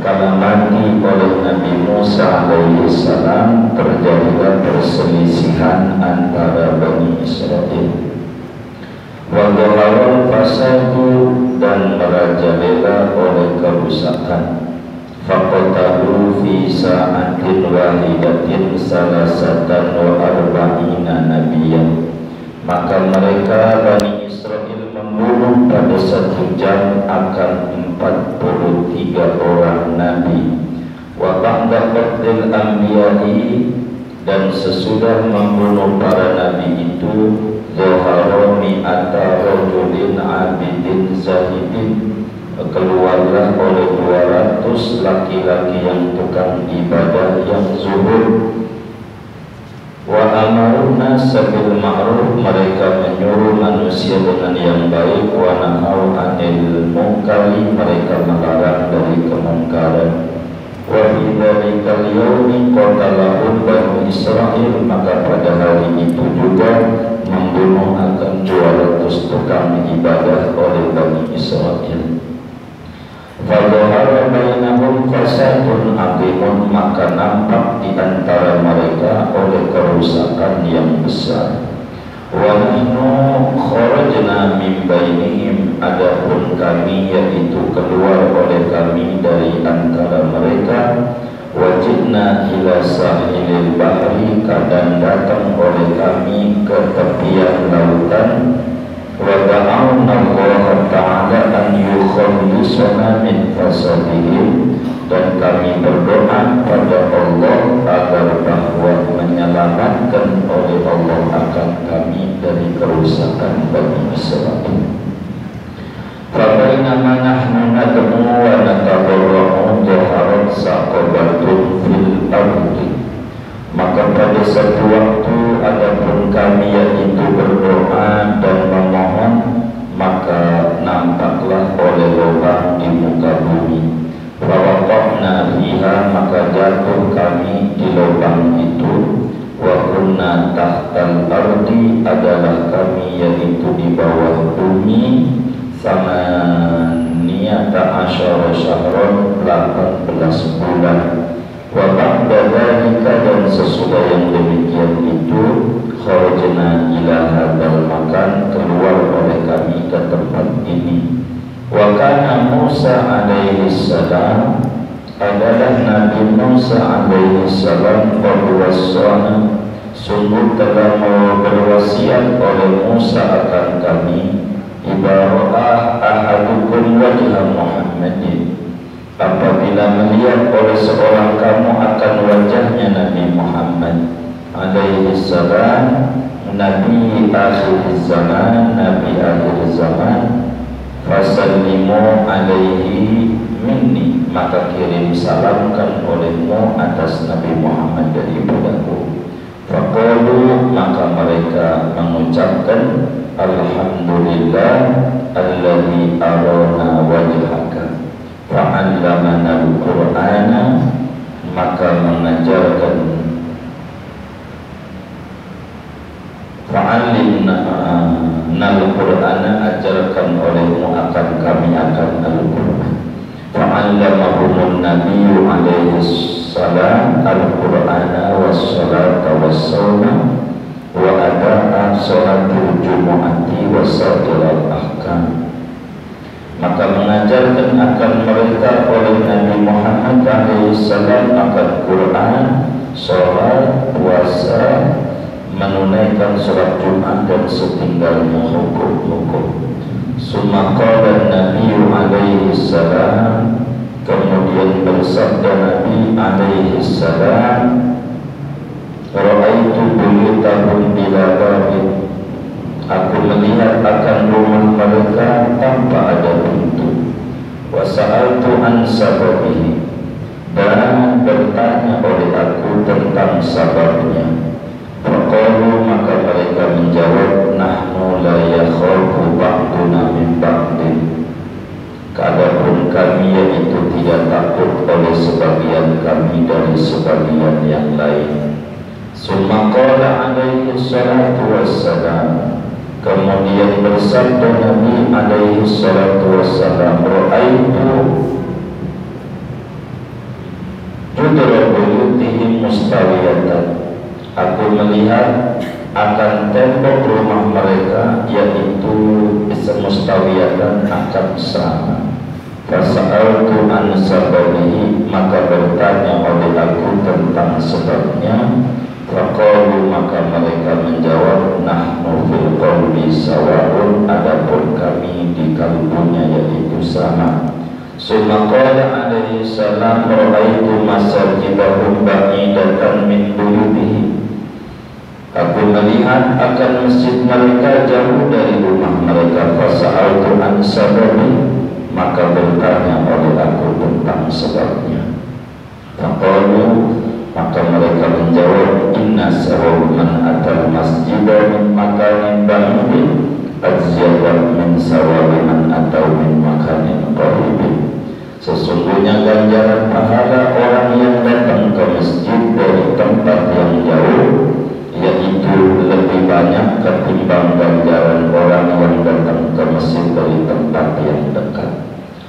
Kala mati oleh Nabi Musa alaihi salam, terjadilah perselisihan antara Bani Israel. Wa dhaharal fasadu, dan merajalela oleh kerusakan. Faqatalu fi sa'atin wahidatin salasatan wa arba'ina nabiyyan. Maka mereka Bani Israel membunuh pada satu jam akan 43 orang nabi. Wa ba'da qatlil anbiya'i, dan sesudah membunuh para nabi itu, zahara mi'ata rajulin abidin zahidin, keluarlah oleh 200 laki-laki yang tukang ibadah yang zuhud. Wa amaruna sabil ma'ruf, mereka menyuruh manusia dengan yang baik. Wa nahau anil munkari, mereka melarang dari kemungkaran. Wa fi dzalikal yaumi qatalahum Bani Israil, maka pada hari itu juga membunuh akan 200 tukang ibadah oleh Bani Israil. Fadhahara bainahum fasadun azimun, maka nampak di antara mereka oleh kerusakan yang besar. Wa nahnu kharajna min bainihim, adapun kami yaitu keluar oleh kami dari antara mereka. Wajidna ila sahilil bahri, kadang datang oleh kami ke tepian lautan. Wa da'awna Allah ta'ala an yukhallisana min fasadihim, dan kami berdoa pada Allah agar bahwa menyelamatkan oleh Allah akan kami dari kerusakan Bani Israil. Fabainama nahnu nad'u wa natadarra'u dhaharat saqabatun fil ardi, maka pada satu waktu adapun kami yaitu berdoa dan memohon, maka nampaklah oleh lubang di muka bumi. Fawaqafna fiha, maka jatuh kami di lubang itu. Wa kunna tahtal ardi, adalah kami yaitu di bawah bumi. Sama niyata asyara syahron, 18 bulan. Wa ba'da dzalika, dan sesudah yang demikian itu, kharajna ila hadzal makan, keluar oleh kami ke tempat ini. Wa kana Musa alaihi salam, adalah Nabi Musa alaihi salam, berwasiat, sungguh telah berwasiat oleh Musa akan kami, ibarat ahadukum wajha Muhammadin, apabila melihat oleh seorang kamu akan wajahnya Nabi Muhammad alaihi salam, Nabi akhir zaman, Nabi akhir zaman, fasallimu alaihi minni, maka kirim salamkan olehmu atas Nabi Muhammad daripadaku. Faqalu, maka mereka mengucapkan, alhamdulillah alladzi arana wajhaka fa'allamana al-Qur'ana, maka mengajarkan, fa'allimna al-Qur'ana, ajarkan olehmu akan kami akan Al-Qur'an. Fa'allamahumun nabiyyu alaihi salam al-Qur'ana was-salata was-sawma wa ada'a salatul jumu'ati wa sa'irul ahkam, maka mengajarkan akan mereka oleh Nabi Muhammad alaihissalam akan Quran, sholat, puasa, menunaikan sholat Jumat dan setinggalnya hukum-hukum. Summa qala Nabi alaihissalam, kemudian bersabda Nabi alaihissalam, ra'aitu buyutahum bila babin, aku melihat akan rumah mereka tanpa ada pintu. Wa sa'altu an sababihi, dan bertanya oleh aku tentang sababnya. Faqalu, maka mereka menjawab, nahnu la yakhafu ba'duna min ba'din, adapun kami yaitu tidak takut oleh sebagian kami dari sebagian yang lain. Summa qala alaihi salatu wassalam, kemudian bersabda Nabi alaihi salatu wassalam, ra'aitu mustawiyatan. Aku melihat akan tembok rumah mereka, yaitu mustawiyatan akan sama. Fasa'altu an sababihi, maka bertanya oleh aku tentang sebabnya. Faqalu, maka mereka menjawab, nahnu fil qalbi sawa'un, adapun kami di kalbunya yaitu sama. Summa qala alaihi salam, ra'aitu masajidahum ba'idatan min buyutihim. Aku melihat akan masjid mereka jauh dari rumah mereka. Fasa'altu an sababi, maka bertanya oleh aku tentang sebabnya. Faqalu, maka mereka menjawab, inna sababu man atal masjidah min makanin ba'idin azyadan min sawabi man atau min makanin qaribin. Sesungguhnya ganjaran pahala orang yang datang ke masjid dari tempat yang jauh, yaitu lebih banyak ketimbang ganjaran orang yang datang ke masjid dari tempat yang dekat.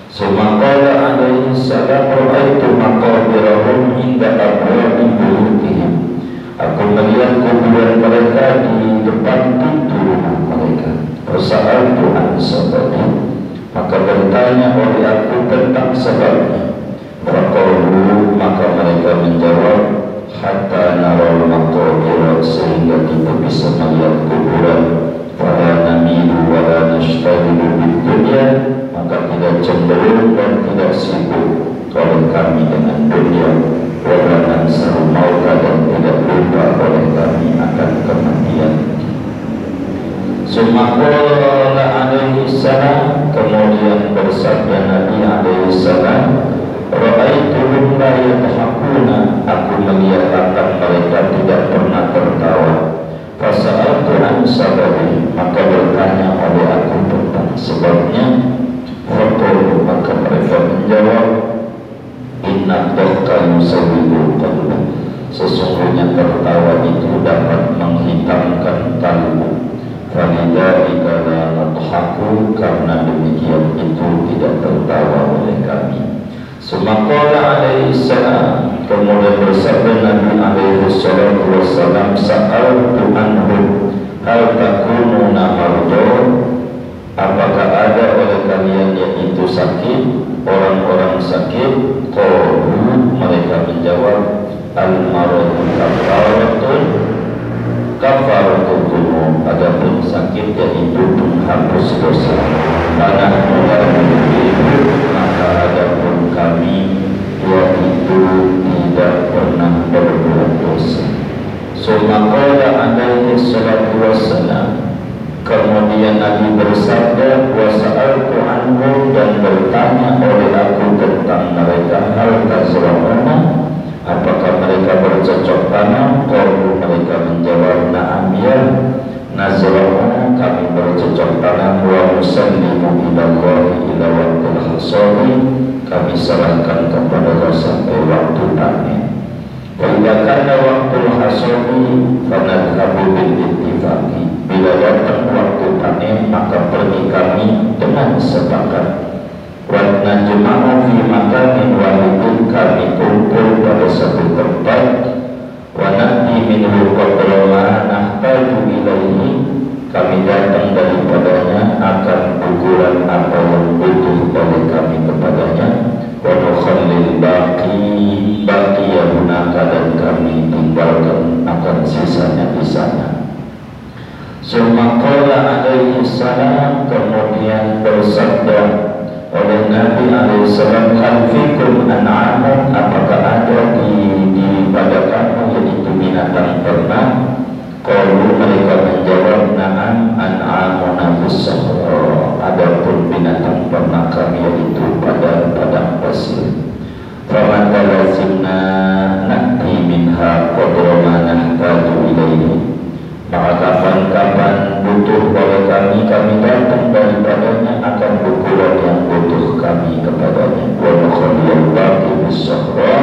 Sumaqala alaihi salam, ra'aitu maqabirahum inda abwabi buyutihim. Aku melihat kuburan mereka di depan pintu rumah mereka. Fasa'altu an sababi, maka bertanya oleh aku tentang sebabnya. Faqalu, maka mereka menjawab, hatta naral maqabir, sehingga kita bisa melihat kuburan. Fala namilu wala nashtahilu bid dunya, maka tidak cenderung dan tidak sibuk oleh kami dengan dunia. Wala nansaru mauta, dan tidak lupa oleh kami akan kematian. Summa qala alaihi salam, kemudian bersabda Nabi alaihi salam, ra'aituhum la yadhakuna, aku melihat akan mereka tidak pernah tertawa. Fasa'altu an sababi, maka bertanya oleh aku tentang sebabnya. Faqalu, maka mereka menjawab, inna dhahka yusawwidul qalba, sesungguhnya tertawa itu dapat menghitamkan kalbu. Falidhalika la nadhaku, karena demikian itu tidak tertawa oleh kami. Sumaqala alaihi salam, kemudian bersabda Nabi alaihi salatu wassalam, sa'altu anhum hal takununa mardo, apakah ada oleh kalian yaitu sakit, orang-orang sakit? Qalu, mereka menjawab, al-maradu kafaratun dzunub, adapun sakit yaitu penghapus dosa. Panah mulai maka adapun kami yaitu tidak pernah berbuat dosa. Sumaqala alaihi salatu wassalam, kemudian Nabi bersabda, wasa'altu anhum, dan bertanya oleh aku tentang mereka, hal tazra'una, apakah mereka bercocok tanam? Qalu, mereka menjawab, na'am ya, nazra'u, kami bercocok tanam, wa nusallimu ilallahi ila waqtil hasadi, kami serahkan kepada Allah sampai waktu panen. Wa idza kana waqtul hasadi fanadhhabu bil ittifaqi, bila datang waktu panen maka pergi kami dengan sepakat. Wa najma'u fi makanin wahidin, kami kumpul pada satu tempat. Wa na'ti minhu qadra ma nahtaju ilaihi, kami datang daripadanya akan ukuran apa yang butuh oleh kami kepadanya. Wa nukhallil baqiya hunaka, dan kami tinggalkan akan sisanya di sana. Summa qala alaihi salam, kemudian bersabda oleh Nabi alaihi salam, hal fikum an'amun, apakah ada pada kamu yaitu binatang ternak? Qalu, mereka menjawab, na'am an'amuna fis-sahra, adapun binatang ternak kami yaitu pada padang pasir. Famata lazimna na'ti minha qadra ma nahtaju ilaihi, maka kapan-kapan butuh oleh kami, kami datang daripadanya akan ukuran yang butuh kami kepadanya. Wa nukhallil baqi fis-sahra,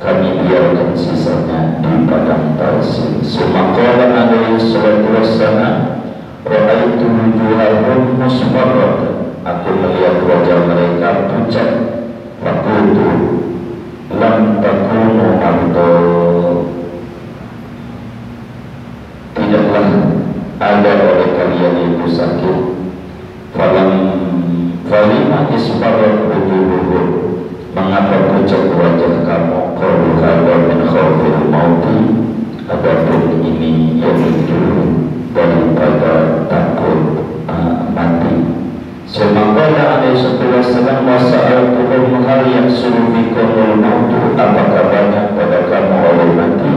kami biarkan sisanya di padang pasir. Sumaqala alaihi salatu wassalam, ra'aitu wujuhahum musfarratan, aku melihat wajah mereka pucat. Faqultu lam takunu mardo, yaksuru fikumul mautu, apakah banyak pada kamu oleh mati?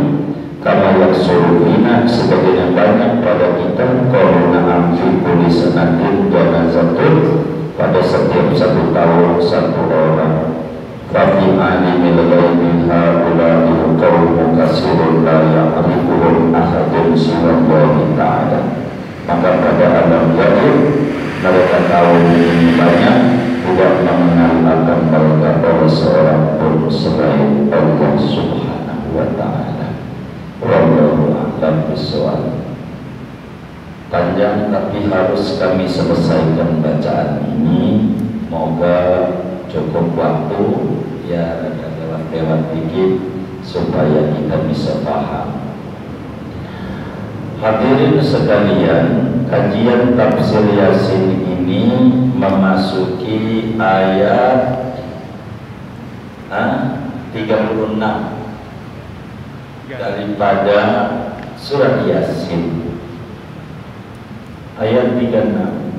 Kama yaksuru fina, sebagaimana banyak pada kita. Qaruna amfi kulli sanatin janazatun, pada setiap 1 tahun 1 orang. Fafi alimil ghaibi haula'i qaumun kasirun la ya'rifuhum ahadun siwallahi ta'ala. Maka pada alam gaib mereka kaum ini banyak tidak mengenal akan mereka oleh seorang pun selain Allah Subhanahu wa ta'ala. Wallahu a'lam bishawab. Panjang tapi harus kami selesaikan bacaan ini. Moga cukup waktu, ya agak lewat dikit supaya kita bisa paham. Hadirin sekalian, kajian tafsir Yasin ini memasuki ayat 36 daripada surat Yasin. Ayat 36,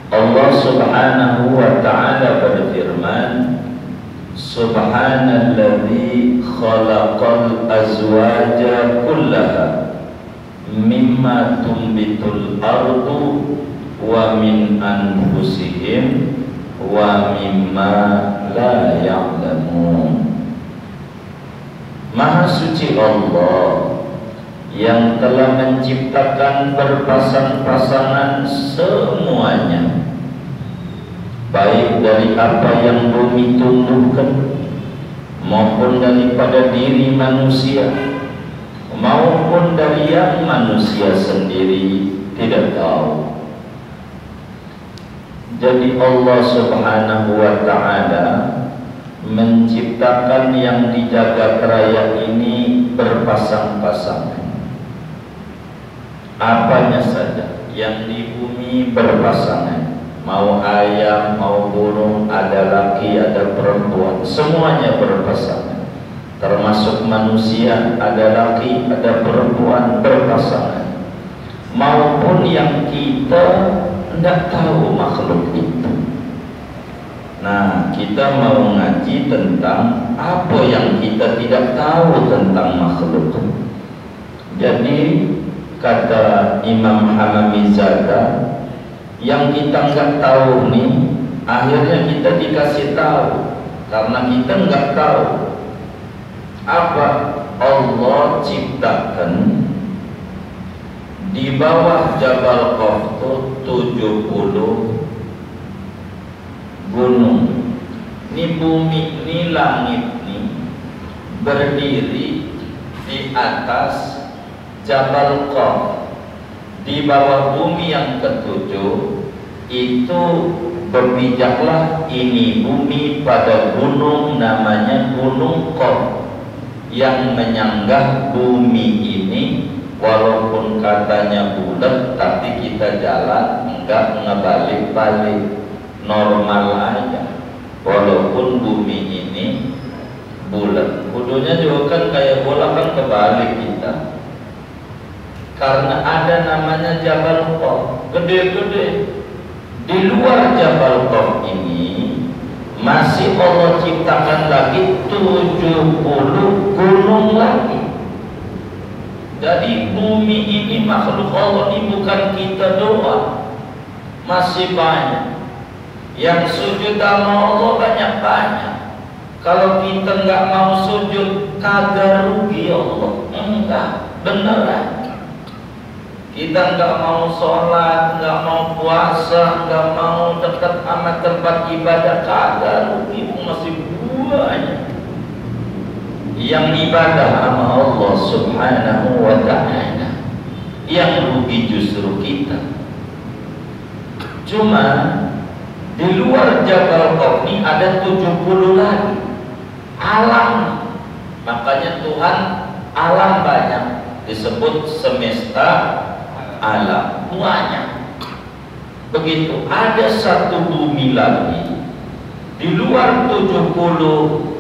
Allah Subhanahu wa ta'ala berfirman, Subhanalladzi khalaqal azwaja kullaha mimma tumbitul ardu wa min anfusihim wa mimma la ya'lamun. Maha suci Allah yang telah menciptakan berpasang-pasangan semuanya, baik dari apa yang bumi tumbuhkan maupun daripada diri manusia, maupun dari yang manusia sendiri tidak tahu. Jadi Allah Subhanahu wa ta'ala menciptakan yang di jagat raya ini berpasang-pasangan. Apanya saja yang di bumi berpasangan, mau ayam, mau burung, ada laki, ada perempuan, semuanya berpasangan. Termasuk manusia, ada laki, ada perempuan, berpasangan. Maupun yang kita tidak tahu makhluk itu. Nah, kita mau ngaji tentang apa yang kita tidak tahu tentang makhluk. Jadi kata Imam Hamamizada, yang kita nggak tahu nih, akhirnya kita dikasih tahu karena kita nggak tahu. Apa? Allah ciptakan di bawah Jabal Qaftur 70 gunung. Ini bumi, ini langit nih berdiri di atas Jabal Qaf. Di bawah bumi yang ketujuh itu berpijaklah ini bumi pada gunung namanya Gunung Qaf, yang menyanggah bumi ini. Walaupun katanya bulat, tapi kita jalan enggak ngebalik-balik, normal aja. Walaupun bumi ini bulat, kudunya juga kan kayak bola kan kebalik kita. Karena ada namanya Jabal Qaf, gede-gede. Di luar Jabal Qaf ini masih Allah ciptakan lagi 70 gunung lagi. Jadi bumi ini makhluk Allah ini bukan kita doang, masih banyak. Yang sujud sama Allah banyak-banyak. Kalau kita nggak mau sujud, kagak rugi Allah. Enggak, beneran. Kita nggak mau sholat, nggak mau puasa, nggak mau dekat sama tempat ibadah, kagak rugi, masih banyak yang ibadah sama Allah Subhanahu wa ta'ala. Yang rugi justru kita. Cuma di luar Jabal Qaf ini ada 70 lagi alam. Makanya Tuhan alam banyak, disebut semesta alam, banyak. Begitu, ada satu bumi lagi di luar 70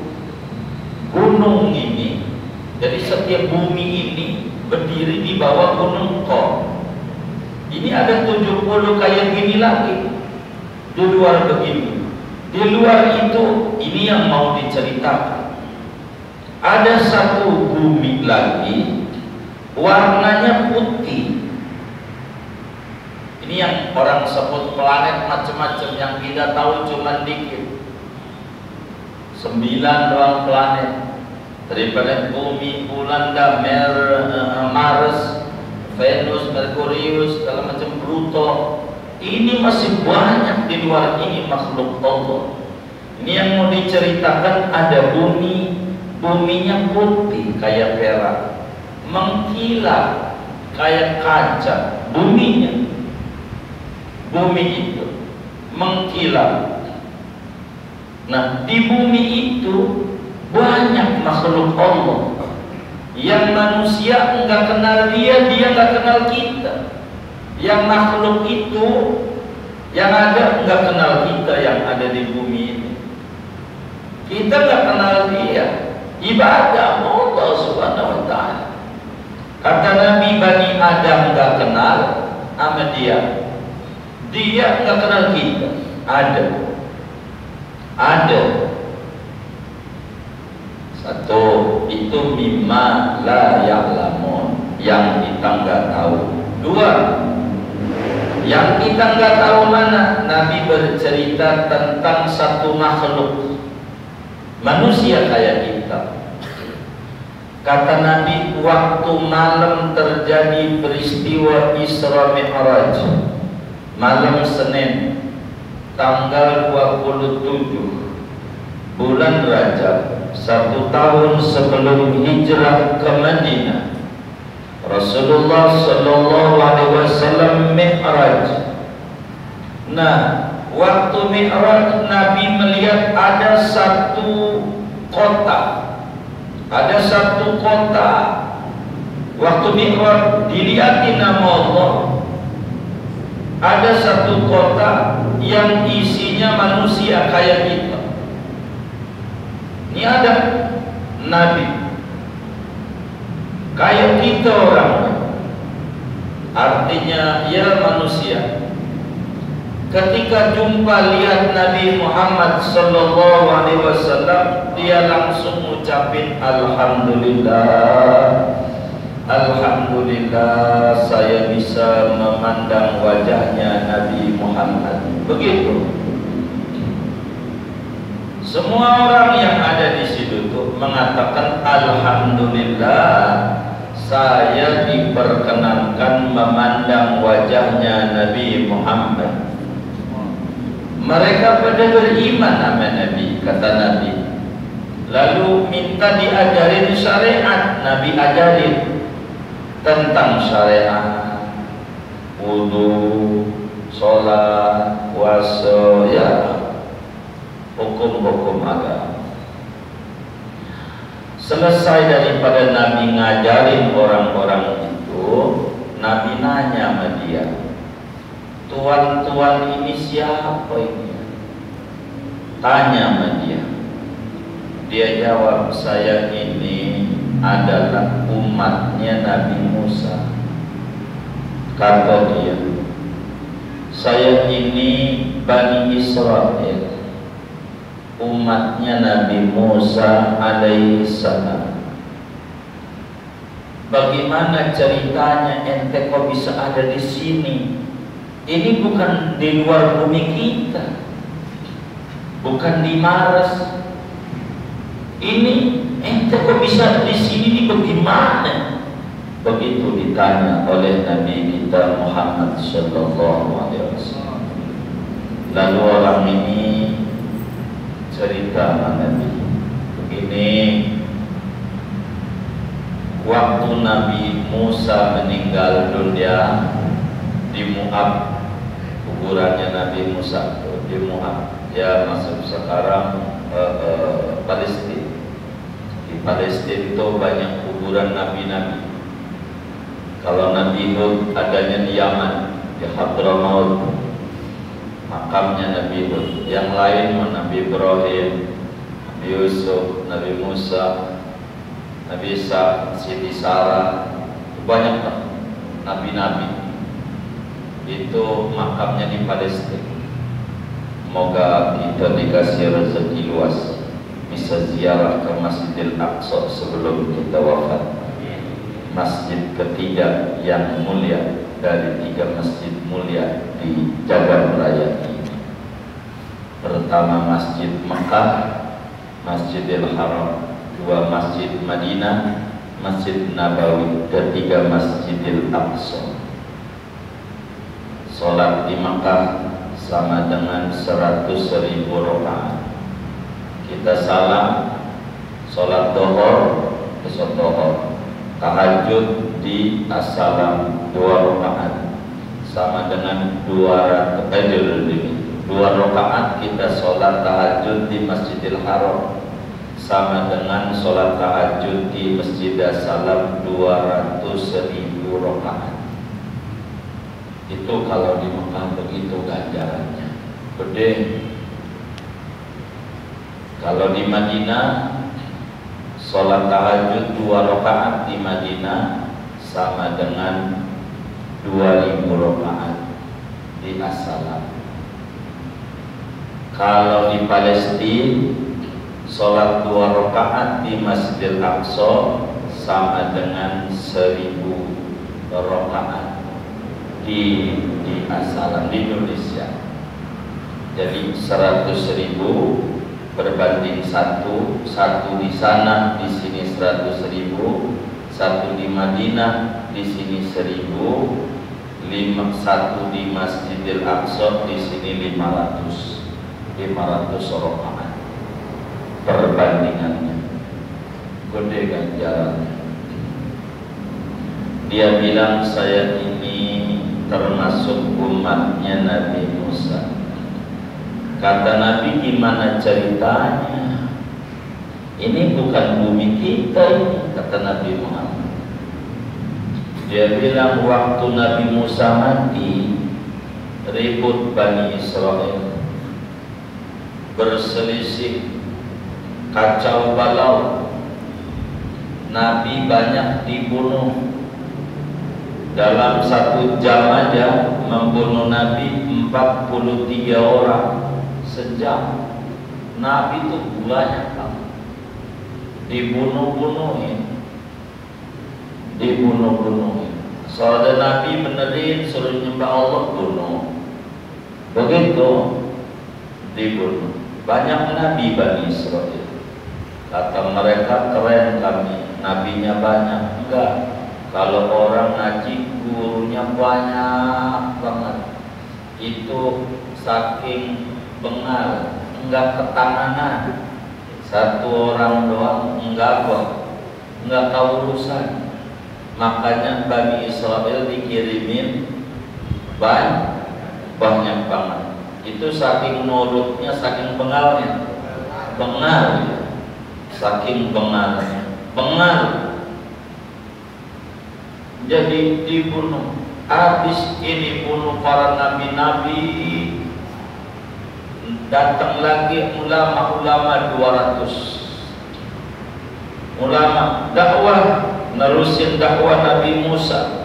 gunung ini. Jadi setiap bumi ini berdiri di bawah Gunung Qaf. Ini ada 70 kayak gini lagi di luar begini. Di luar itu, ini yang mau diceritakan. Ada satu bumi lagi, warnanya putih. Ini yang orang sebut planet macam-macam, yang kita tahu cuma dikit. 9 doang planet. Dari planet bumi, bulan, Mars, Venus, Merkurius, segala macam, Pluto. Ini masih banyak di luar ini makhluk Allah. Ini yang mau diceritakan, ada bumi, buminya putih kayak perak, mengkilat kayak kaca. Buminya, bumi itu mengkilat. Nah, di bumi itu banyak makhluk Allah yang manusia enggak kenal dia, dia enggak kenal kita. Yang makhluk itu yang ada enggak kenal kita yang ada di bumi ini. Kita enggak kenal dia. Ibadah Allah Subhanahu wa ta'ala. Kata Nabi, Bani Adam enggak kenal sama dia. Dia enggak kenal kita. Ada. Satu, itu mimma la ya'lamun, yang kita enggak tahu. Dua, yang kita nggak tahu mana. Nabi bercerita tentang satu makhluk manusia kayak kita. Kata Nabi, waktu malam terjadi peristiwa Isra Mi'raj, malam Senin tanggal 27 bulan Rajab, 1 tahun sebelum hijrah ke Madinah, Rasulullah Sallallahu Alaihi Wasallam Mi'raj. Nah, waktu Mi'raj, Nabi melihat ada satu kota. Waktu Mi'raj dilihatin nama Allah, ada satu kota yang isinya manusia kayak kita. Ini ada Nabi kayak kita orang, artinya ya manusia. Ketika jumpa lihat Nabi Muhammad Sallallahu Alaihi Wasallam, dia langsung ucapin Alhamdulillah, Alhamdulillah saya bisa memandang wajahnya Nabi Muhammad. Begitu. Semua orang yang ada di situ tuh mengatakan Alhamdulillah, saya diperkenankan memandang wajahnya Nabi Muhammad. Mereka pada beriman sama Nabi, kata Nabi. Lalu minta diajarin syariat. Nabi ajarin tentang syariat, wudu, sholat, puasa, ya, hukum-hukum agama. Selesai daripada Nabi ngajarin orang-orang itu, Nabi nanya sama dia, tuan-tuan ini siapa ini? Tanya sama dia. Dia jawab, saya ini adalah umatnya Nabi Musa. Kata dia, saya ini Bani Israel, umatnya Nabi Musa alaihi salam. Bagaimana ceritanya ente kok bisa ada di sini? Ini bukan di luar bumi kita, bukan di Mars. Ini ente kok bisa di sini? Ini bagaimana? Begitu ditanya oleh Nabi kita Muhammad Sallallahu Alaihi Wasallam. Lalu orang ini cerita sama Nabi, begini, waktu Nabi Musa meninggal dunia di Moab, kuburannya Nabi Musa di Moab, ya masuk sekarang Palestina. Di Palestina itu banyak kuburan nabi-nabi. Kalau Nabi Hud adanya di Yaman, di Hadramaut, makamnya Nabi Hud. Yang lain Nabi Ibrahim, Nabi Yusuf, Nabi Musa, Nabi Isa, Siti Sarah, banyak nabi-nabi. Itu makamnya di Palestina. Semoga kita dikasih rezeki luas, bisa ziarah ke Masjidil Aqsa sebelum kita wafat. Masjid ketiga yang mulia dari 3 masjid mulia di jagat raya ini. Pertama Masjid Mekah, Masjidil Haram, 2 Masjid Madinah, Masjid Nabawi, ketiga Masjidil Aqsa. Salat di Mekah sama dengan 100.000 rakaat. Kita salam, salat dohor, besok dohor, tahajud di assalam 2 rakaat sama dengan 2 rakaat kita salat tahajud di Masjidil Haram sama dengan salat tahajud di Masjid Assalam 200.000 rakaat. Itu kalau di Mekah begitu ganjarannya gede. Kalau di Madinah sholat tahajud 2 rakaat di Madinah sama dengan 2.000 rakaat di As-Salam. Kalau di Palestina sholat 2 rakaat di Masjidil Aqsa sama dengan 1.000 rakaat di As-Salam di Indonesia. Jadi 100.000 berbanding 1 di sana, di sini 100.000, 1 di Madinah, di sini 1.000, 1 di Masjidil Aqsa, di sini 500 rakaat perbandingannya. Gede ganjarannya. Dia bilang saya ini termasuk umatnya Nabi Musa. Kata Nabi, gimana ceritanya? Ini bukan bumi kita ini, kata Nabi Muhammad. Dia bilang waktu Nabi Musa mati, ribut Bani Israel, berselisih, kacau balau, Nabi banyak dibunuh. Dalam 1 jam aja membunuh Nabi 43 orang sejam. Nabi itu banyak banget dibunuh-bunuhin. Soalnya Nabi benerin suruh nyembah Allah, bunuh. Begitu dibunuh. Banyak Nabi Bani Israel. Kata mereka keren kami, nabinya banyak. Enggak. Kalau orang ngaji gurunya banyak banget, itu saking bengal, enggak ketanganan. 1 orang doang enggak tahu urusan. Makanya Bani Israel dikirimin banyak banget. Itu saking nurutnya, saking bengalnya, saking bengalnya, jadi dibunuh. Habis ini bunuh para nabi-nabi, datang lagi ulama 200 ulama dakwah, nerusin dakwah Nabi Musa.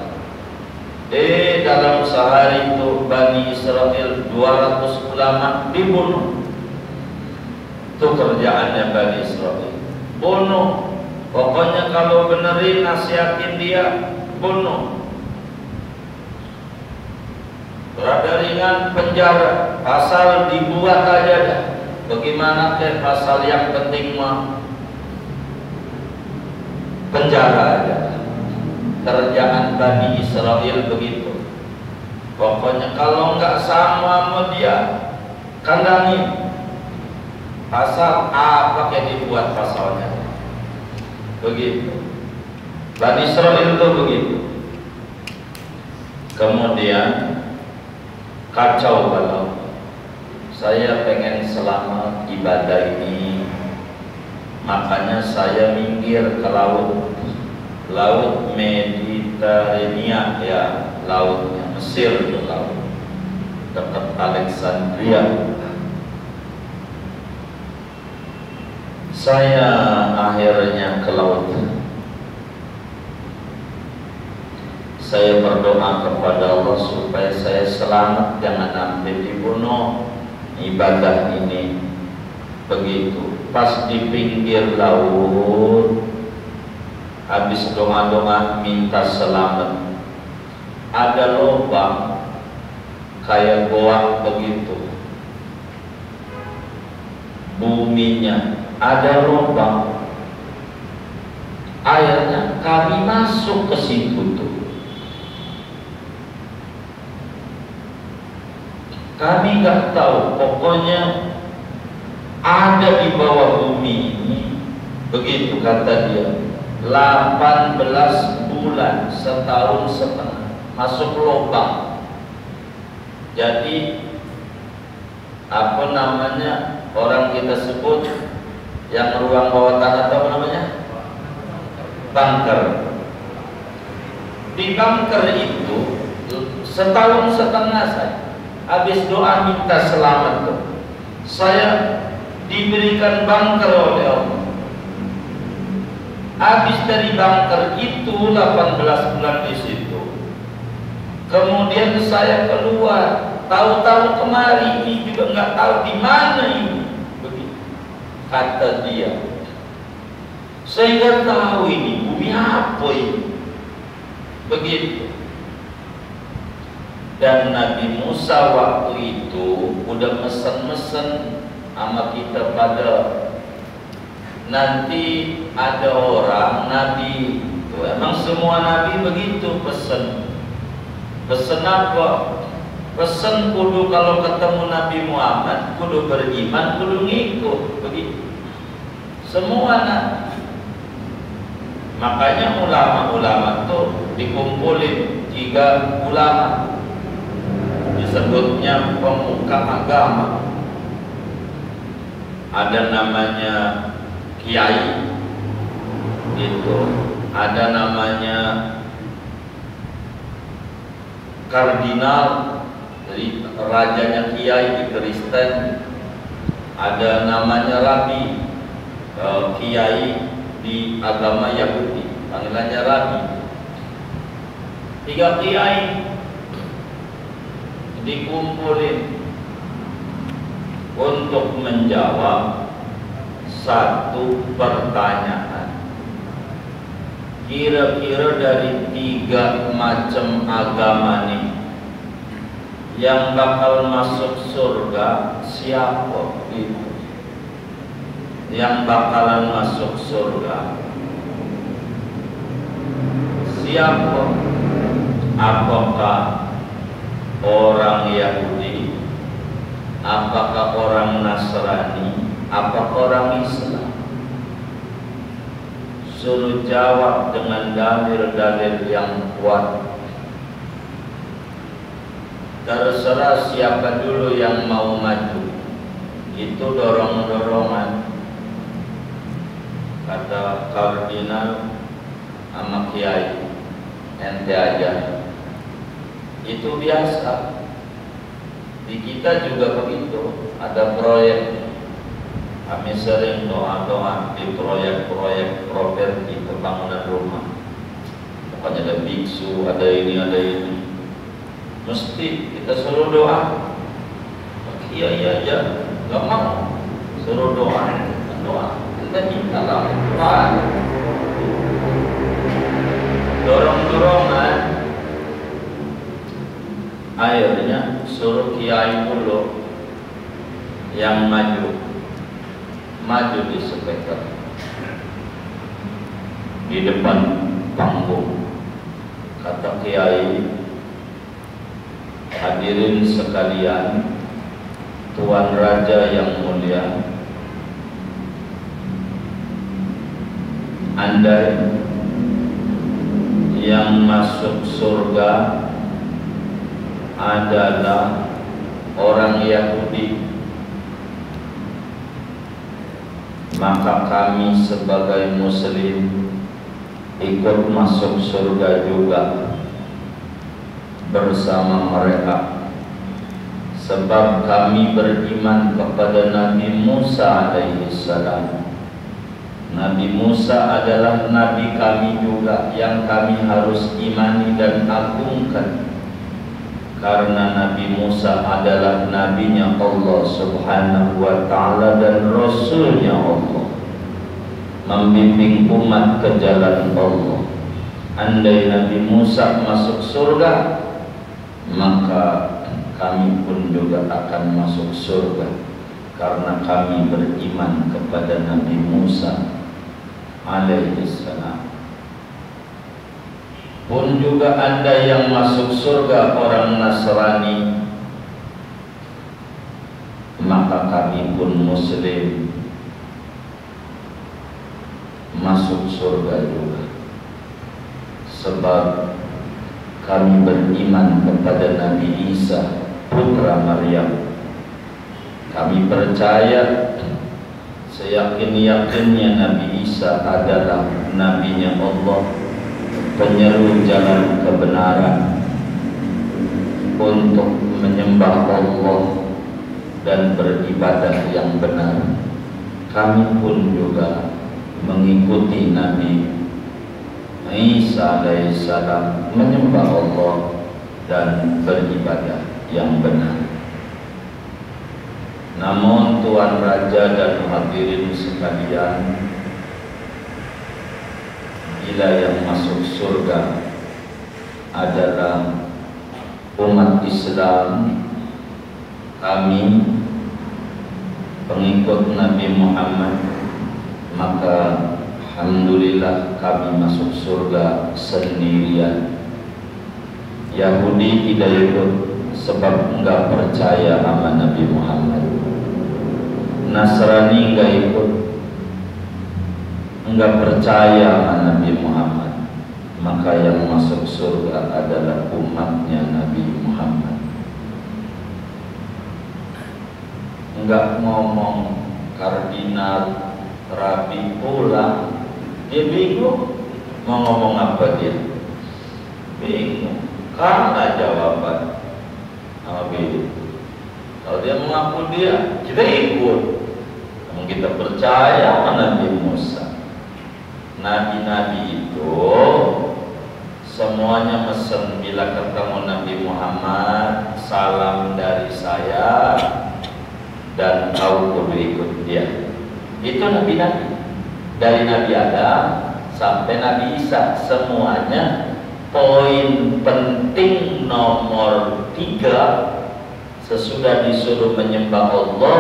Dalam sehari itu Bani Israel 200 ulama dibunuh. Itu kerjaannya Bani Israel, bunuh. Pokoknya kalau benerin, nasihatin dia, bunuh. Berada ringan penjara, pasal dibuat aja dah. Bagaimana ke pasal yang penting mah penjara aja. Kerjaan Bani Israel begitu. Pokoknya kalau nggak sama sama dia, kandangin. Pasal apa kayak dibuat pasalnya. Begitu. Bani Israel itu begitu. Kemudian kacau balau. Saya pengen selamat ibadah ini, makanya saya minggir ke laut Mediterania, ya, lautnya Mesir itu laut dekat Alexandria. Saya akhirnya ke laut. Saya berdoa kepada Allah supaya saya selamat, jangan sampai dibunuh. ibadah ini begitu. Pas di pinggir laut, habis doa-doa minta selamat, ada lubang kayak goa begitu, buminya ada lubang, airnya kami masuk ke situ tuh. Kami nggak tahu, pokoknya ada di bawah bumi ini, begitu kata dia. 18 bulan, setahun setengah, masuk lubang. Jadi apa namanya, orang kita sebut yang ruang bawah tanah, apa namanya, bunker. Di bunker itu setahun setengah saya habis doa minta selamat tuh, saya diberikan bunker oleh Allah. Habis dari bunker itu 18 bulan di situ, kemudian saya keluar, tahu-tahu kemari ini juga nggak tahu di mana ini, begitu kata dia. Saya nggak tahu ini bumi apa ini, begitu. Dan Nabi Musa waktu itu udah mesen-mesen sama kita pada nanti ada orang nabi itu, emang semua nabi begitu pesen apa? Pesen kudu kalau ketemu Nabi Muhammad kudu beriman, kudu ngikut, begitu semua nabi. Makanya ulama-ulama tuh dikumpulin 3 ulama, disebutnya pemuka agama. Ada namanya kiai, itu ada namanya kardinal, jadi rajanya kiai di Kristen. Ada namanya rabi, kiai di agama Yahudi, panggilannya rabi. 3 kiai dikumpulin untuk menjawab satu pertanyaan. Kira-kira dari 3 macam agama nih, yang bakal masuk surga siapa itu? Yang bakalan masuk surga siapa? Apakah orang Yahudi? Apakah orang Nasrani? Apakah orang Islam? Suruh jawab dengan dalil-dalil yang kuat. Terserah siapa dulu yang mau maju, itu dorong-dorongan. Kata kardinal sama kiai, ente aja. Itu biasa. Di kita juga begitu. Ada proyek, kami sering doa-doa di proyek-proyek properti pembangunan rumah. Pokoknya ada biksu, ada ini, mesti kita suruh doa. Iya aja, gak mau suruh doa. Kita minta lah doa. Dorong-dorongan. Akhirnya suruh kiai dulu yang maju di speaker di depan panggung. Kata kiai, hadirin sekalian, Tuan Raja yang mulia, andai yang masuk surga adalah orang Yahudi, maka kami sebagai muslim ikut masuk surga juga bersama mereka, sebab kami beriman kepada Nabi Musa alaihissalam. Nabi Musa adalah nabi kami juga yang kami harus imani dan agungkan, karena Nabi Musa adalah nabinya Allah Subhanahu wa ta'ala dan rasulnya Allah, membimbing umat ke jalan Allah. Andai Nabi Musa masuk surga, maka kami pun juga akan masuk surga, karena kami beriman kepada Nabi Musa alaihi salam. Pun juga Anda yang masuk surga orang Nasrani, maka kami pun Muslim masuk surga juga, sebab kami beriman kepada Nabi Isa putra Maryam. Kami percaya seyakin-yakinnya Nabi Isa adalah nabinya Allah, penyeru jalan kebenaran untuk menyembah Allah dan beribadah yang benar. Kami pun juga mengikuti Nabi Isa alaihissalam menyembah Allah dan beribadah yang benar. Namun Tuan Raja dan hadirin sekalian, bila yang masuk surga adalah umat Islam, kami pengikut Nabi Muhammad, maka alhamdulillah kami masuk surga sendirian. Yahudi tidak ikut sebab enggak percaya sama Nabi Muhammad. Nasrani enggak ikut, enggak percaya sama Nabi Muhammad. Maka yang masuk surga adalah umatnya Nabi Muhammad. Enggak ngomong kardinal, rabi pulang, dia bingung mau ngomong apa dia, bingung karena jawaban sama beda. Kalau dia mengaku dia, kita ikut. Namun kita percaya sama Nabi Musa. Nabi-nabi itu semuanya mesen bila ketemu Nabi Muhammad, salam dari saya dan kau kudu ikut dia. Itu nabi-nabi, dari Nabi Adam sampai Nabi Isa, semuanya poin penting nomor 3 sesudah disuruh menyembah Allah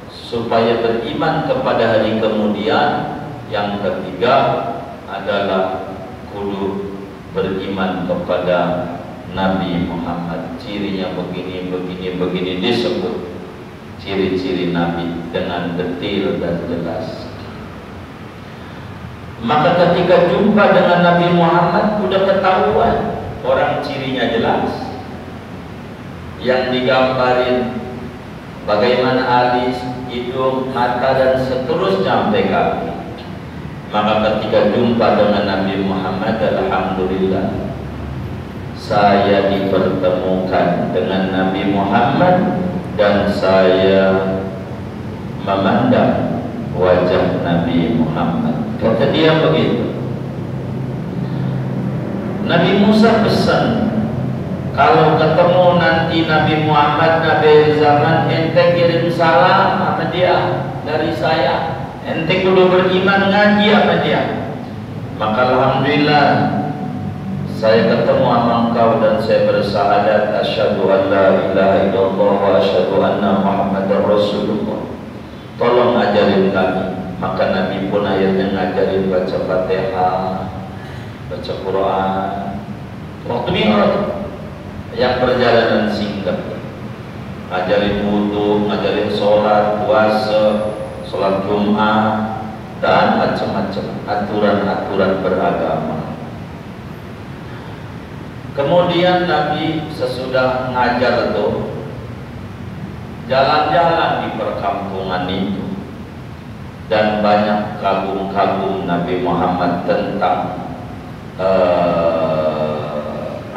supaya beriman kepada hari kemudian. Yang ketiga adalah kudu beriman kepada Nabi Muhammad. Cirinya begini, begini, begini, disebut ciri-ciri Nabi dengan detail dan jelas. Maka ketika jumpa dengan Nabi Muhammad udah ketahuan, orang cirinya jelas, yang digambarin bagaimana alis, hidung, mata dan seterusnya sampai kaki. Maka ketika jumpa dengan Nabi Muhammad, alhamdulillah saya dipertemukan dengan Nabi Muhammad dan saya memandang wajah Nabi Muhammad. Kata dia begitu. Nabi Musa pesan, kalau ketemu nanti Nabi Muhammad, Nabi zaman, ente kirim salam sama dia dari saya. Ente kudu beriman ngaji sama dia. Maka alhamdulillah saya ketemu sama engkau dan saya bersahadat asyhadu an la ilaha illallah wa asyhadu anna Muhammadar Rasulullah. Tolong ajarin kami. Maka Nabi pun akhirnya ngajarin baca Fatihah, baca Quran. Waktu Mi'raj yang perjalanan singkat, ngajarin wudu, ngajarin sholat, puasa, sholat Jumat, dan macam-macam aturan-aturan beragama. Kemudian Nabi sesudah ngajar itu jalan-jalan di perkampungan itu, dan banyak kagum-kagum Nabi Muhammad tentang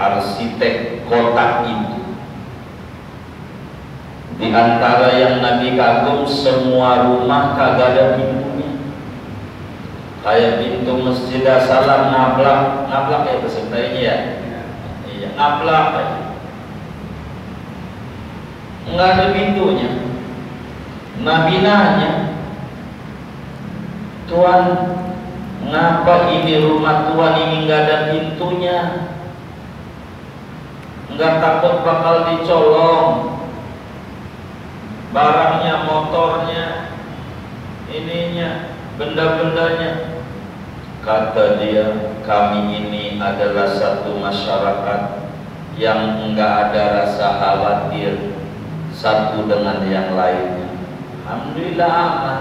arsitek kota itu. Di antara yang Nabi kagum, semua rumah kagak ada pintunya. Kayak pintu Masjid As-Salam ngablak ya bahasa Melayu ya. Iya, ngablak aja. nggak ada pintunya. Nabi nanya, Tuhan, ngapa ini rumah Tuhan ini nggak ada pintunya? Nggak takut bakal dicolong barangnya, motornya, ininya, benda-bendanya? Kata dia, kami ini adalah satu masyarakat yang enggak ada rasa khawatir satu dengan yang lainnya. Alhamdulillah aman.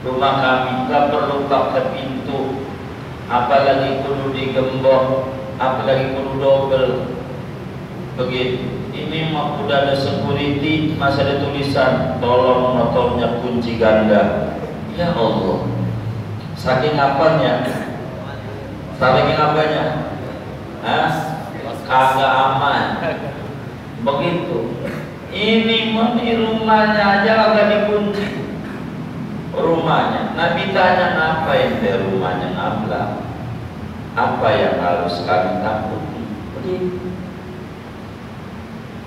Rumah kami nggak perlu pakai pintu, apalagi kudu digembok, apalagi kudu double. Begitu. Ini mah udah ada security, masih ada tulisan tolong motornya kunci ganda. Ya Allah, saking apanya? Saking apanya? Hah? Kagak aman. Begitu. Ini mah di rumahnya aja agak dikunci. Rumahnya. Nabi tanya, apa yang di rumahnya ngabla? Apa yang harus kami takuti? Begitu.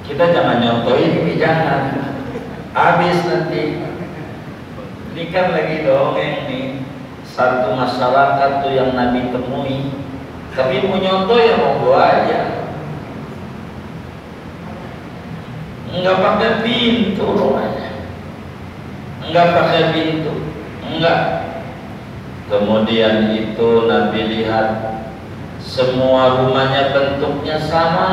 Kita jangan nyontohin ini, jangan. Habis nanti. Ini kan lagi dongeng nih. Satu masyarakat tuh yang Nabi temui. Tapi mau nyontoh ya monggo aja. Enggak pakai pintu rumahnya. Enggak pakai pintu. Enggak. Kemudian itu Nabi lihat semua rumahnya bentuknya sama.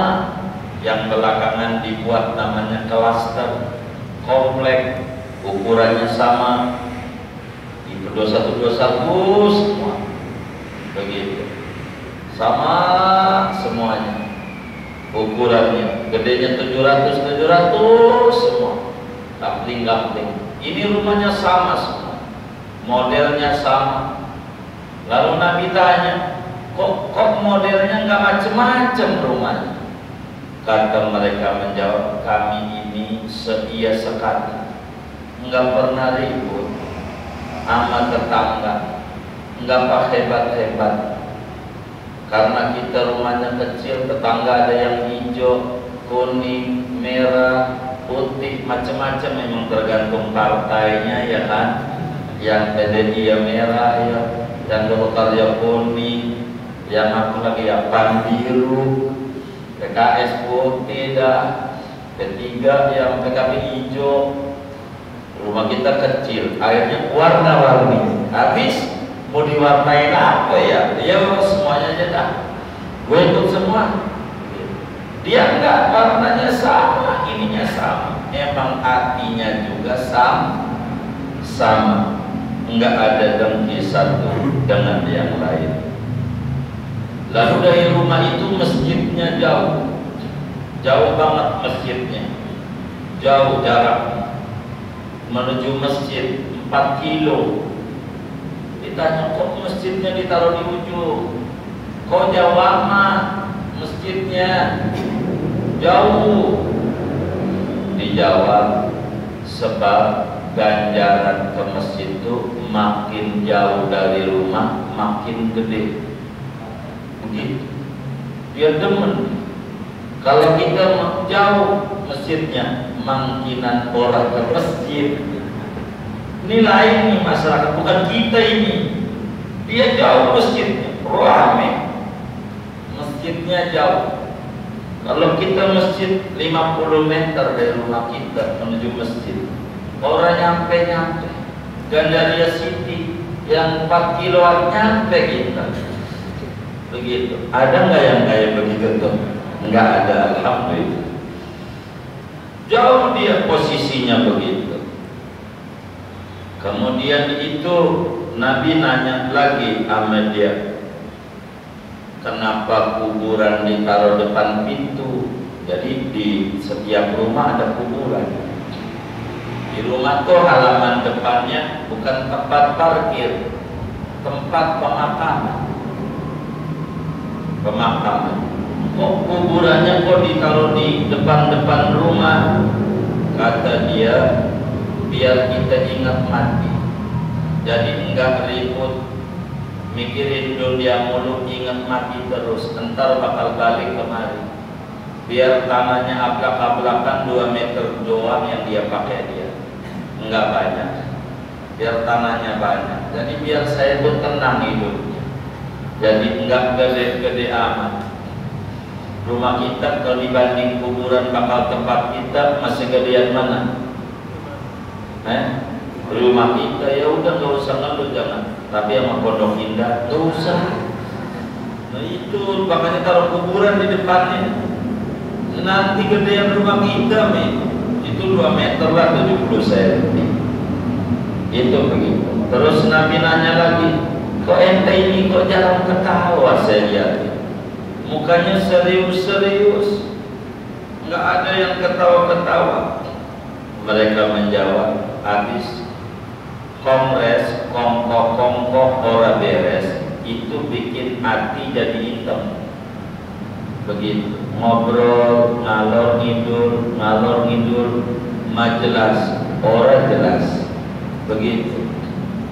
Yang belakangan dibuat namanya klaster, komplek, ukurannya sama, tipe 21 semua, begitu, sama semuanya, ukurannya, gedenya 700 semua, kapling. Ini rumahnya sama semua, modelnya sama. Lalu Nabi tanya, kok modelnya nggak macem-macem rumahnya? Kata mereka menjawab, kami ini seia sekali, nggak pernah ribut sama tetangga, nggak pakai hebat-hebat. Karena kita rumahnya kecil, tetangga ada yang hijau, kuning, merah, putih, macam-macam, memang tergantung partainya ya kan. Yang PDI ya merah ya, yang Golkar ya kuning, yang apa lagi ya PAN biru, PKS putih dah, P3 yang PKB hijau. Rumah kita kecil, akhirnya warna-warni. Habis mau diwarnain apa ya? Dia semuanya aja dah. Gue ikut semua. Dia enggak, warnanya sama, ininya sama. Emang hatinya juga sama. Enggak ada dengki satu dengan yang lain. Lalu dari rumah itu masjidnya jauh banget masjidnya, jauh jarak menuju masjid 4 kilo. Ditanya, kok masjidnya ditaruh di ujung, kok jauh amat masjidnya, jauh. Dijawab, sebab ganjaran ke masjid itu makin jauh dari rumah makin gede. Begitu. Dia demen. Kalau kita jauh masjidnya, mangkinan orang ke masjid. Ini lain nih masyarakat, bukan kita ini. Dia jauh masjidnya, rame. Masjidnya jauh. Kalau kita masjid 50 meter dari rumah kita menuju masjid, orang nyampe. Gandaria City yang 4 kiloan nyampe kita. Begitu. Ada nggak yang kayak begitu tuh? Nggak ada, alhamdulillah. Jauh dia posisinya begitu. Kemudian itu Nabi nanya lagi sama dia, kenapa kuburan ditaruh depan pintu? Jadi di setiap rumah ada kuburan. Di rumah tuh halaman depannya bukan tempat parkir, tempat pemakaman. Kok kuburannya kok ditaruh di depan rumah? Kata dia, biar kita ingat mati. Jadi enggak ribut mikirin dunia mulu, ingat mati terus, entar bakal balik kemari. biar tangannya ablak-ablakan 2 meter doang yang dia pakai dia, enggak banyak, biar tangannya banyak. Jadi biar saya tuh tenang hidupnya, jadi enggak gede-gede amat. Rumah kita kalau dibanding kuburan bakal tempat kita masih gedean mana? Rumah kita ya udah nggak usah ngeluh, jangan. Tapi sama Pondok Indah nggak usah. Nah itu makanya taruh kuburan di depannya. Nanti gedean rumah kita itu 2 meter lah 70 cm. Itu begitu. Terus Nabi nanya lagi, kok ente ini kok jarang ketawa? Saya lihat mukanya serius-serius, nggak ada yang ketawa-ketawa. Mereka menjawab, habis kongres kongko ora beres, itu bikin hati jadi hitam. Begitu ngobrol ngalor ngidul majelas ora jelas. Begitu,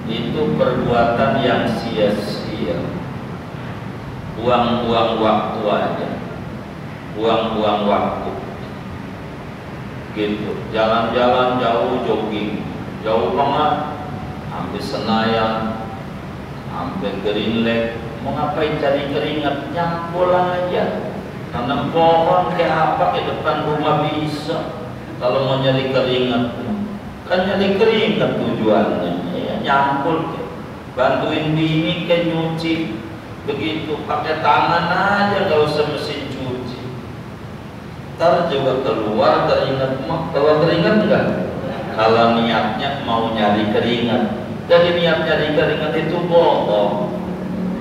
itu perbuatan yang sia-sia, buang-buang waktu aja, buang-buang waktu. Gitu, jalan-jalan jauh, jogging jauh banget, hampir Senayan, hampir Green Lake. Mau ngapain cari keringat? Nyampul aja, tanam pohon kayak apa ke depan rumah bisa. Kalau mau nyari keringat, kan nyari keringat tujuannya ya, nyampul, bantuin bini ke nyuci. Begitu, pakai tangan aja, nggak usah mesin cuci. Ntar juga keluar keringat, keluar keringat enggak? Kalau niatnya mau nyari keringat, jadi niat nyari keringat itu bohong.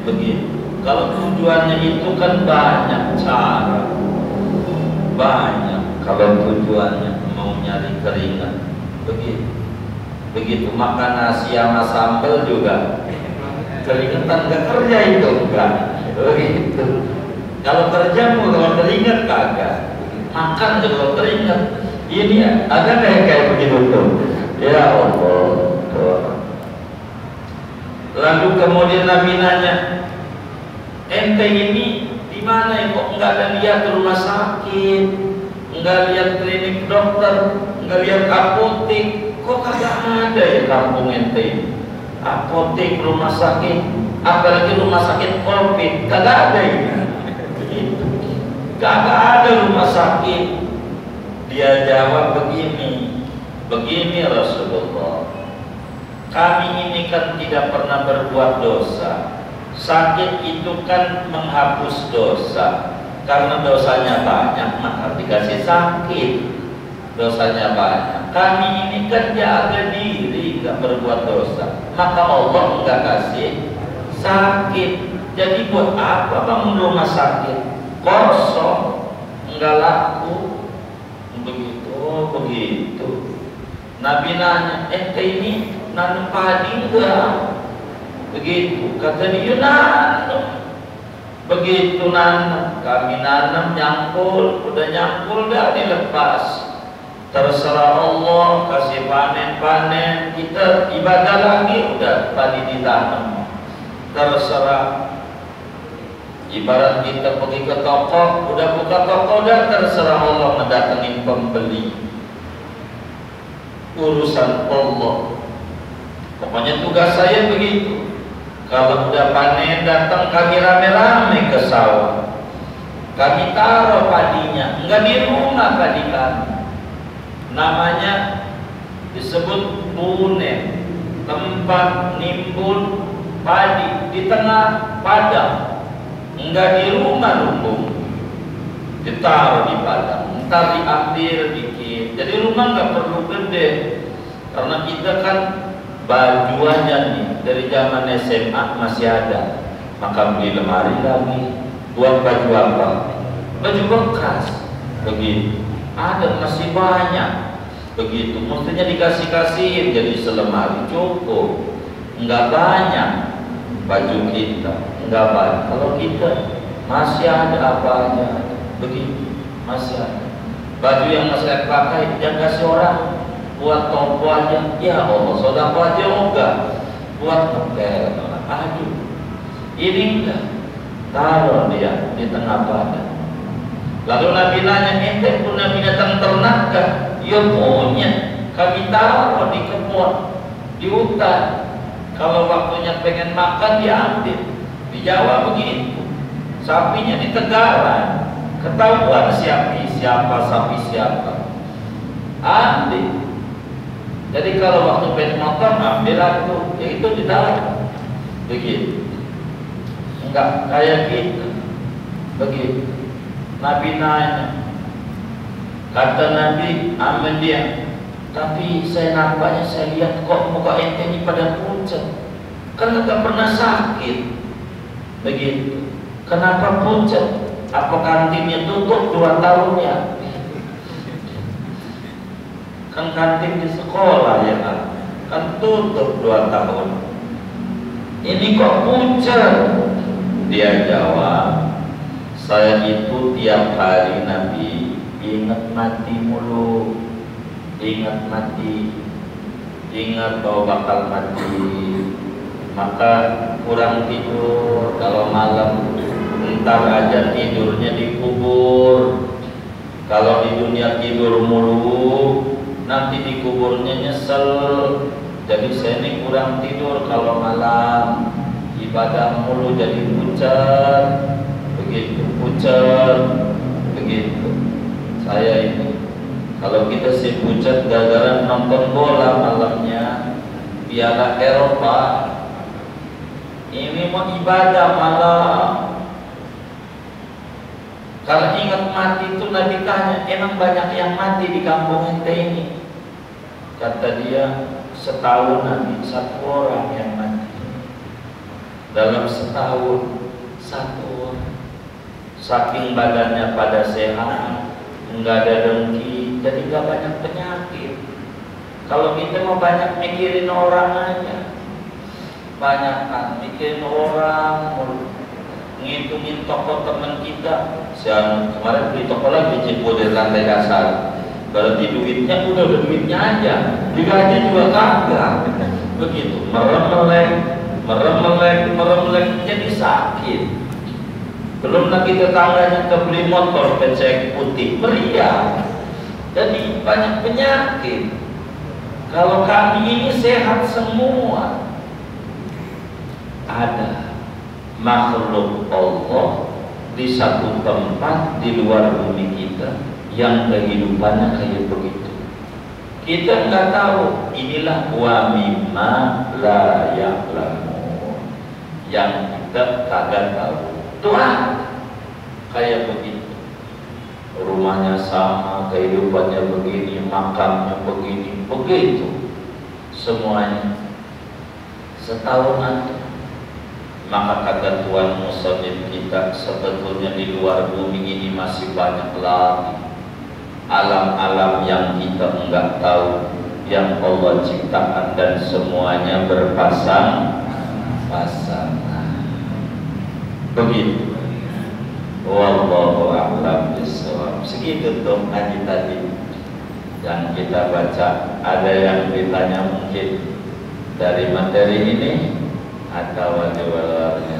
Begitu. Kalau tujuannya itu kan banyak cara, banyak. Kalau tujuannya mau nyari keringat, begitu. Begitu makan nasi sama sambal juga keringetan, nggak kerja itu enggak. Begitu. Kalau kerja mau kalau keringat kagak. Makan kalau keringat. Ini ya, ada nggak yang kayak begitu tuh? Ya Allah. Lalu kemudian Nabi nanya, ente ini di mana ya, kok nggak ada lihat rumah sakit, nggak lihat klinik dokter, nggak lihat apotek, kok kagak ada ya kampung ente ini? Apotek, rumah sakit, apalagi rumah sakit COVID, kagak ada ini. Kagak ada rumah sakit. Dia jawab begini Rasulullah, kami ini kan tidak pernah berbuat dosa. Sakit itu kan menghapus dosa, karena dosanya banyak maka dikasih sakit. Dosanya banyak, kami ini kan jaga diri, nggak berbuat dosa, maka Allah nggak kasih sakit. Jadi buat apa bangun rumah sakit? Kosong, nggak laku. Begitu. Nabi nanya, ente ini nanam padi enggak? Begitu, kata dia nanam. Begitu nanam, kami nanam nyangkul, udah nyangkul dah dilepas. Terserah Allah kasih panen, kita ibadah lagi, udah padi ditanam. Terserah. Ibarat kita pergi ke toko, udah buka toko, udah terserah Allah mendatangin pembeli. Urusan Allah. Pokoknya tugas saya begitu. Kalau udah panen datang, kami rame-rame ke sawah. Kami taruh padinya, enggak di rumah padi kami. Namanya disebut bunen, tempat nimbun padi di tengah padang. Enggak di rumah lumbung, ditaruh di padang, ntar diambil dikit. Jadi rumah nggak perlu gede, karena kita kan baju aja nih dari zaman SMA masih ada, maka beli lemari lagi. Buat baju apa? Baju bekas. Begitu. Ada masih banyak. Begitu. Mestinya dikasih-kasihin jadi selemari cukup. Enggak banyak baju kita. Enggak banyak. Kalau kita masih ada apa aja, begitu masih ada. Baju yang masih pakai jangan kasih orang, buat toko aja. Ya Allah, sodako aja enggak. Buat hotel, aduh, ini enggak. Taruh dia di tengah badan. Lalu Nabi nanya, ente punya binatang ternak kah? Ya punya. Kami taruh di kebun, di hutan. Kalau waktunya pengen makan diambil. Di Jawa begitu. Sapinya di Tegalan. Ketahuan siapa sapi siapa. Ambil. Jadi kalau waktu pengen makan ambil aku. Ya itu ditaruh. Begitu. Enggak kayak gitu. Begitu. Nabi nanya, kata Nabi, amin dia. Tapi saya nampaknya saya lihat kok muka ente ini pada pucat. Kan enggak pernah sakit. Begitu. Kenapa pucat? Apa kantinnya tutup 2 tahun ya? Kan kantin di sekolah ya kan tutup 2 tahun. Ini kok pucat? Dia jawab, saya itu tiap hari Nabi ingat mati mulu, ingat mati, ingat bahwa bakal mati, maka kurang tidur kalau malam. Entar aja tidurnya dikubur. Kalau di dunia tidur mulu, nanti dikuburnya nyesel. Jadi saya ini kurang tidur kalau malam, ibadah mulu jadi pucat. Begitu pucat, begitu. Saya ini kalau kita sih pucat gara-gara nonton bola malamnya, Piala Eropa. Ini mau ibadah malam. Kalau ingat mati itu Nabi tanya, emang banyak yang mati di kampung ente ini? Kata dia, setahun Nabi 1 orang yang mati. Dalam setahun 1 orang. Saking badannya pada sehat, enggak ada dengki, jadi enggak banyak penyakit. Kalau kita mau banyak mikirin orang aja, banyak kan mikirin orang, ngitungin toko teman kita. Siang kemarin beli toko lagi Cipu di lantai dasar. Berarti duitnya udah duitnya aja, digaji juga kagak. Begitu, merem-melek, jadi sakit. Belum lagi tetangganya kebeli motor becek putih meriah. Jadi banyak penyakit. Kalau kami ini sehat semua. Ada makhluk Allah di satu tempat di luar bumi kita yang kehidupannya kayak begitu. Kita nggak tahu. Inilah wa mimma la ya'lamun, yang kita kagak tahu. Tuhan kayak begitu. Rumahnya sama, kehidupannya begini, makamnya begini, begitu. Semuanya setahun aja. Maka kata Tuhan muslim kita, sebetulnya di luar bumi ini masih banyak lagi alam-alam yang kita enggak tahu, yang Allah ciptakan, dan semuanya berpasang-pasangan. Begitu. Wallahu a'lam bishawab. Segitu tuh ngaji tadi yang kita baca. Ada yang ditanya mungkin dari materi ini atau di luarnya?